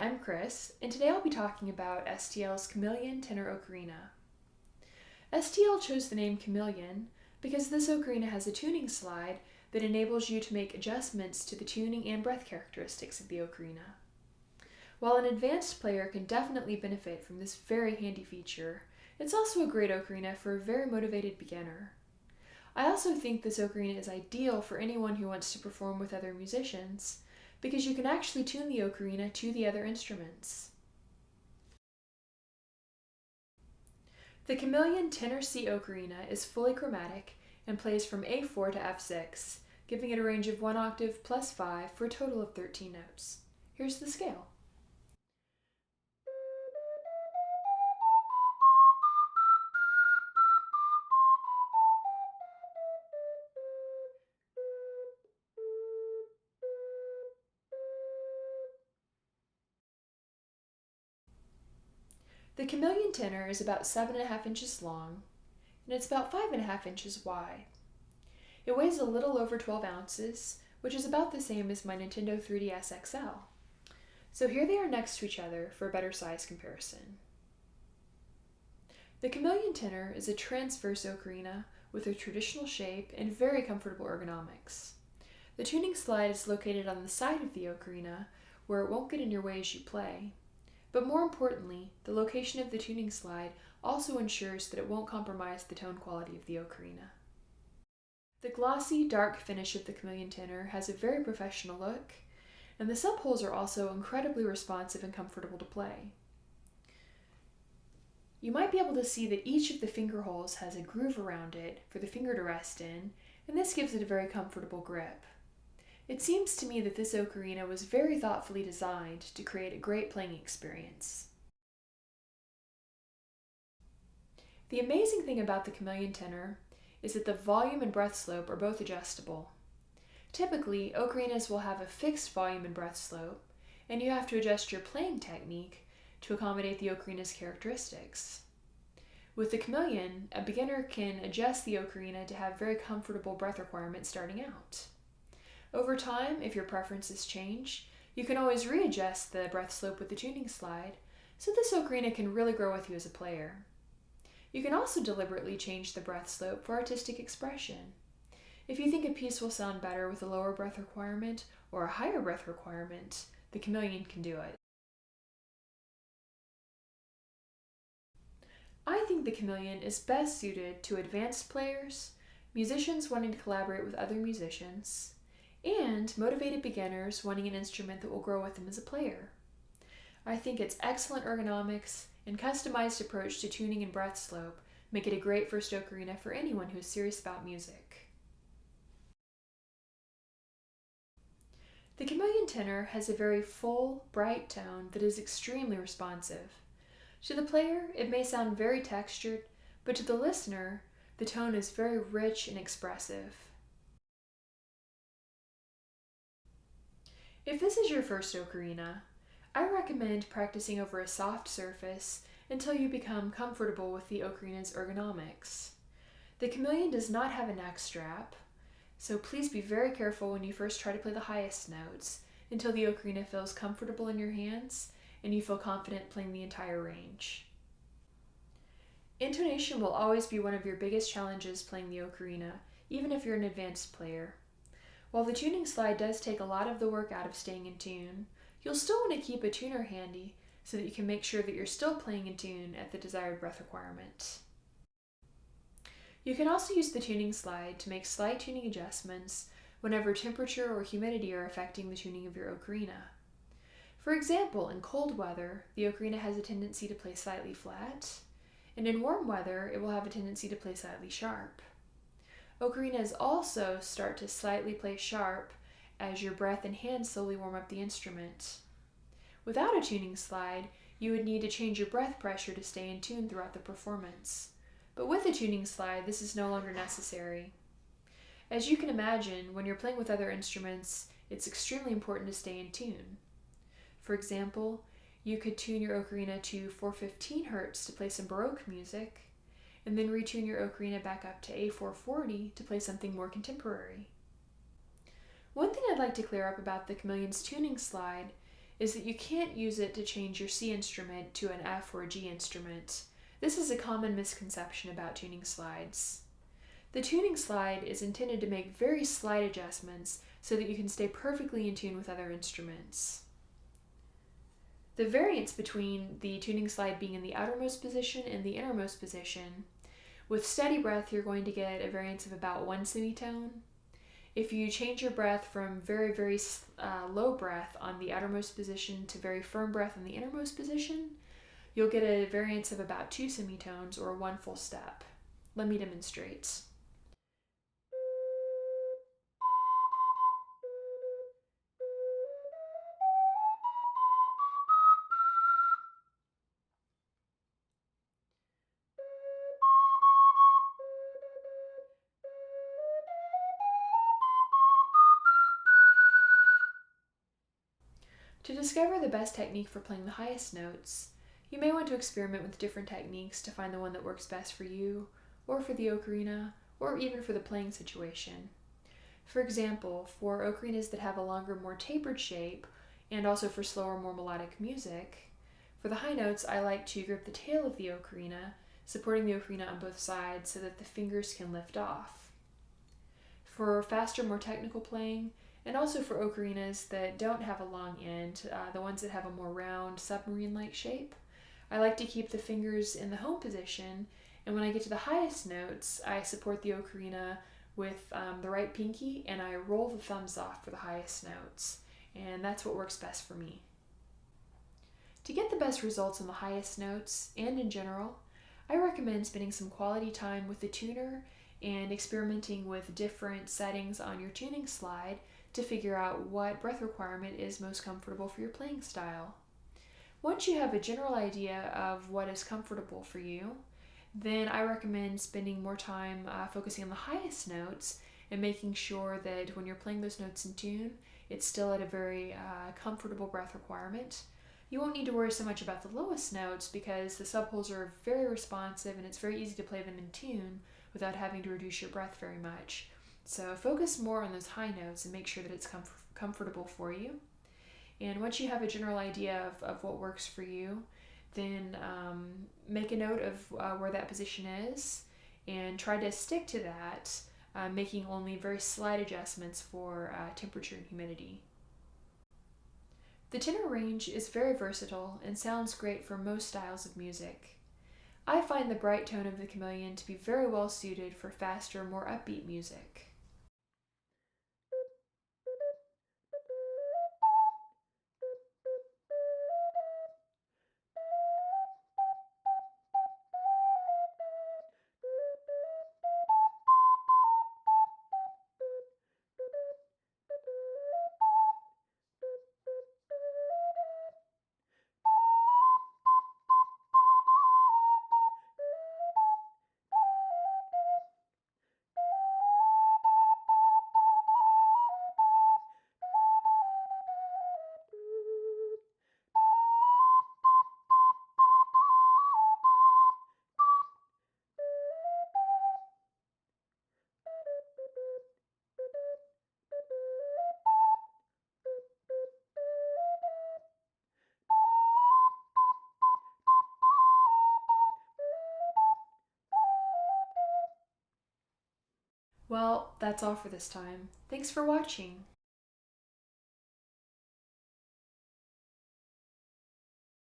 I'm Cris, and today I'll be talking about STL's Chameleon Tenor Ocarina. STL chose the name Chameleon because this ocarina has a tuning slide that enables you to make adjustments to the tuning and breath characteristics of the ocarina. While an advanced player can definitely benefit from this very handy feature, it's also a great ocarina for a very motivated beginner. I also think this ocarina is ideal for anyone who wants to perform with other musicians, because you can actually tune the ocarina to the other instruments. The Chameleon Tenor C ocarina is fully chromatic and plays from A4 to F6, giving it a range of 1 octave plus 5 for a total of 13 notes. Here's the scale. The Chameleon Tenor is about 7.5 inches long, and it's about 5.5 inches wide. It weighs a little over 12 ounces, which is about the same as my Nintendo 3DS XL. So here they are next to each other for a better size comparison. The Chameleon Tenor is a transverse ocarina with a traditional shape and very comfortable ergonomics. The tuning slide is located on the side of the ocarina, where it won't get in your way as you play. But more importantly, the location of the tuning slide also ensures that it won't compromise the tone quality of the ocarina. The glossy, dark finish of the Chameleon Tenor has a very professional look, and the subholes are also incredibly responsive and comfortable to play. You might be able to see that each of the finger holes has a groove around it for the finger to rest in, and this gives it a very comfortable grip. It seems to me that this ocarina was very thoughtfully designed to create a great playing experience. The amazing thing about the Chameleon Tenor is that the volume and breath slope are both adjustable. Typically, ocarinas will have a fixed volume and breath slope, and you have to adjust your playing technique to accommodate the ocarina's characteristics. With the Chameleon, a beginner can adjust the ocarina to have very comfortable breath requirements starting out. Over time, if your preferences change, you can always readjust the breath slope with the tuning slide, so this ocarina can really grow with you as a player. You can also deliberately change the breath slope for artistic expression. If you think a piece will sound better with a lower breath requirement or a higher breath requirement, the Chameleon can do it. I think the Chameleon is best suited to advanced players, musicians wanting to collaborate with other musicians, and motivated beginners wanting an instrument that will grow with them as a player. I think its excellent ergonomics and customized approach to tuning and breath slope make it a great first ocarina for anyone who is serious about music. The Chameleon Tenor has a very full, bright tone that is extremely responsive. To the player, it may sound very textured, but to the listener, the tone is very rich and expressive. If this is your first ocarina, I recommend practicing over a soft surface until you become comfortable with the ocarina's ergonomics. The Chameleon does not have a neck strap, so please be very careful when you first try to play the highest notes until the ocarina feels comfortable in your hands and you feel confident playing the entire range. Intonation will always be one of your biggest challenges playing the ocarina, even if you're an advanced player. While the tuning slide does take a lot of the work out of staying in tune, you'll still want to keep a tuner handy so that you can make sure that you're still playing in tune at the desired breath requirement. You can also use the tuning slide to make slight tuning adjustments whenever temperature or humidity are affecting the tuning of your ocarina. For example, in cold weather, the ocarina has a tendency to play slightly flat, and in warm weather, it will have a tendency to play slightly sharp. Ocarinas also start to slightly play sharp as your breath and hands slowly warm up the instrument. Without a tuning slide, you would need to change your breath pressure to stay in tune throughout the performance. But with a tuning slide, this is no longer necessary. As you can imagine, when you're playing with other instruments, it's extremely important to stay in tune. For example, you could tune your ocarina to 415 Hz to play some Baroque music, and then retune your ocarina back up to A440 to play something more contemporary. One thing I'd like to clear up about the Chameleon's tuning slide is that you can't use it to change your C instrument to an F or a G instrument. This is a common misconception about tuning slides. The tuning slide is intended to make very slight adjustments so that you can stay perfectly in tune with other instruments. The variance between the tuning slide being in the outermost position and the innermost position, with steady breath you're going to get a variance of about 1 semitone. If you change your breath from very, very low breath on the outermost position to very firm breath in the innermost position, you'll get a variance of about 2 semitones or 1 full step. Let me demonstrate. To discover the best technique for playing the highest notes, you may want to experiment with different techniques to find the one that works best for you, or for the ocarina, or even for the playing situation. For example, for ocarinas that have a longer, more tapered shape, and also for slower, more melodic music, for the high notes I like to grip the tail of the ocarina, supporting the ocarina on both sides so that the fingers can lift off. For faster, more technical playing, and also for ocarinas that don't have a long end, the ones that have a more round, submarine-like shape, I like to keep the fingers in the home position, and when I get to the highest notes, I support the ocarina with the right pinky, and I roll the thumbs off for the highest notes, and that's what works best for me. To get the best results on the highest notes, and in general, I recommend spending some quality time with the tuner and experimenting with different settings on your tuning slide to figure out what breath requirement is most comfortable for your playing style. Once you have a general idea of what is comfortable for you, then I recommend spending more time focusing on the highest notes and making sure that when you're playing those notes in tune, it's still at a very comfortable breath requirement. You won't need to worry so much about the lowest notes because the subholes are very responsive and it's very easy to play them in tune without having to reduce your breath very much. So focus more on those high notes and make sure that it's comfortable for you. And once you have a general idea of what works for you, then make a note of where that position is and try to stick to that, making only very slight adjustments for temperature and humidity. The tenor range is very versatile and sounds great for most styles of music. I find the bright tone of the Chameleon to be very well suited for faster, more upbeat music. Well, that's all for this time. Thanks for watching.